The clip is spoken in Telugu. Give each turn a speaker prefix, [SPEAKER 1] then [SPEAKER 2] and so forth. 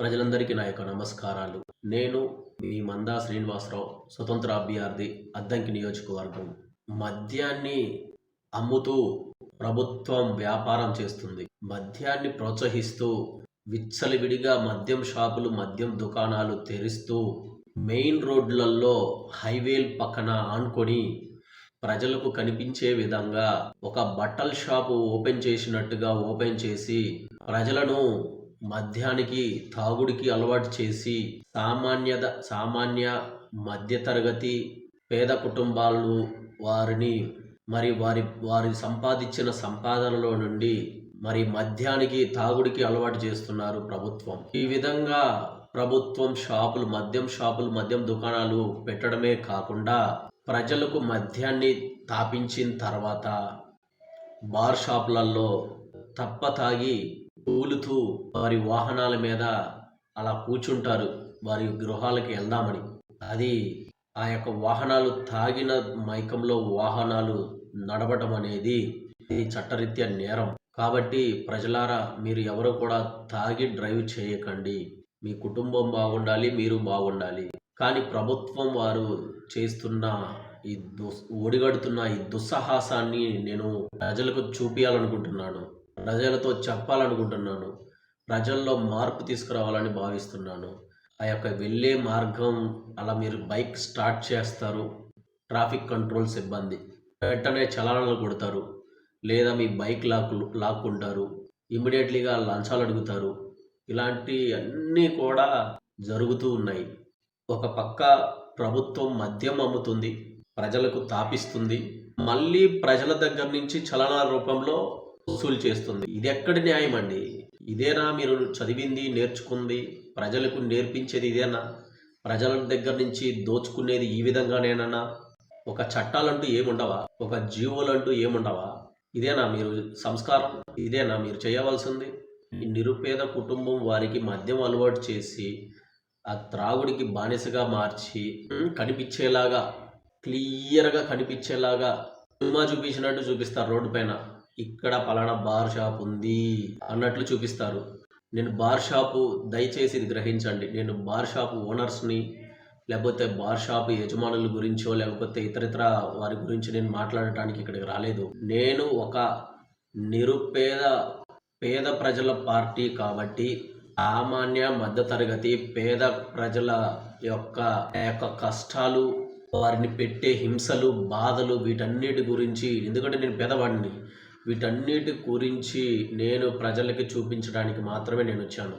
[SPEAKER 1] ప్రజలందరికీ నా యొక్క నమస్కారాలు. నేను మీ మందా శ్రీనివాసరావు, స్వతంత్ర అభ్యర్థి, అద్దంకి నియోజకవర్గం. మద్యాన్ని అమ్ముతూ ప్రభుత్వం వ్యాపారం చేస్తుంది. మద్యాన్ని ప్రోత్సహిస్తూ విచ్చలవిడిగా మద్యం షాపులు, మద్యం దుకాణాలు తెరుస్తూ మెయిన్ రోడ్లలో హైవేల పక్కన ఆనుకొని ప్రజలకు కనిపించే విధంగా ఒక బట్టల షాపు ఓపెన్ చేసినట్టుగా ఓపెన్ చేసి ప్రజలను మద్యానికి తాగుడికి అలవాటు చేసి సామాన్య మధ్యతరగతి పేద కుటుంబాలు వారిని వారి సంపాదించిన సంపాదనలో నుండి మద్యానికి తాగుడికి అలవాటు చేస్తున్నారు ప్రభుత్వం. ఈ విధంగా ప్రభుత్వం మద్యం దుకాణాలు పెట్టడమే కాకుండా ప్రజలకు మద్యాన్ని తాపించిన తర్వాత బార్ షాపులలో తాగి ఊలుతూ వారి వాహనాల మీద అలా కూర్చుంటారు వారి గృహాలకు వెళ్దామని. అది ఆ యొక్క వాహనాలు తాగిన మైకంలో వాహనాలు నడపడం అనేది చట్టరీత్యా నేరం. కాబట్టి ప్రజలారా, మీరు ఎవరు కూడా తాగి డ్రైవ్ చేయకండి. మీ కుటుంబం బాగుండాలి, మీరు బాగుండాలి. కానీ ప్రభుత్వం వారు చేస్తున్న ఒడిగడుతున్న ఈ దుస్సాహసాన్ని నేను ప్రజలకు చూపించాలనుకుంటున్నాను, ప్రజలతో చెప్పాలనుకుంటున్నాను, ప్రజల్లో మార్పు తీసుకురావాలని భావిస్తున్నాను. ఆ యొక్క వెళ్ళే మార్గం అలా మీరు బైక్ స్టార్ట్ చేస్తారు, ట్రాఫిక్ కంట్రోల్ సిబ్బంది వెంటనే చలానాలు కొడతారు, లేదా మీ బైక్ లాక్కుంటారు, ఇమ్మీడియట్లీగా లంచాలు అడుగుతారు. ఇలాంటి అన్నీ కూడా జరుగుతూ ఉన్నాయి. ఒక పక్క ప్రభుత్వం మద్యం అమ్ముతుంది, ప్రజలకు తాపిస్తుంది, మళ్ళీ ప్రజల దగ్గర నుంచి చలనాల రూపంలో వసూలు చేస్తుంది. ఇది ఎక్కడి న్యాయం అండి? ఇదేనా మీరు చదివింది, నేర్చుకుంది, ప్రజలకు నేర్పించేది ఇదేనా? ప్రజల దగ్గర నుంచి దోచుకునేది ఈ విధంగానేనా? ఒక చట్టాలంటూ ఏముండవా? ఒక జీవోలంటూ ఏముండవా? ఇదేనా మీరు సంస్కారం? ఇదేనా మీరు చేయవలసింది? ఈ నిరుపేద కుటుంబం వారికి మద్యం అలవాటు చేసి ఆ త్రాగుడికి బానిసగా మార్చి కనిపించేలాగా, క్లియర్గా కనిపించేలాగా సినిమా చూపించినట్టు చూపిస్తారు. రోడ్డు పైన ఇక్కడ పలానా బార్ షాప్ ఉంది అన్నట్లు చూపిస్తారు. నేను బార్ షాపు, దయచేసి ఇది గ్రహించండి, నేను బార్ షాపు ఓనర్స్ని, లేకపోతే బార్ షాపు యజమానుల గురించో లేకపోతే ఇతరితర వారి గురించి నేను మాట్లాడటానికి ఇక్కడికి రాలేదు. నేను ఒక పేద ప్రజల పార్టీ కాబట్టి సామాన్య మధ్యతరగతి పేద ప్రజల యొక్క కష్టాలు, వారిని పెట్టే హింసలు, బాధలు, వీటన్నిటి గురించి, ఎందుకంటే నేను పేదవాడిని, వీటన్నిటి గురించి నేను ప్రజలకి చూపించడానికి మాత్రమే నేను వచ్చాను.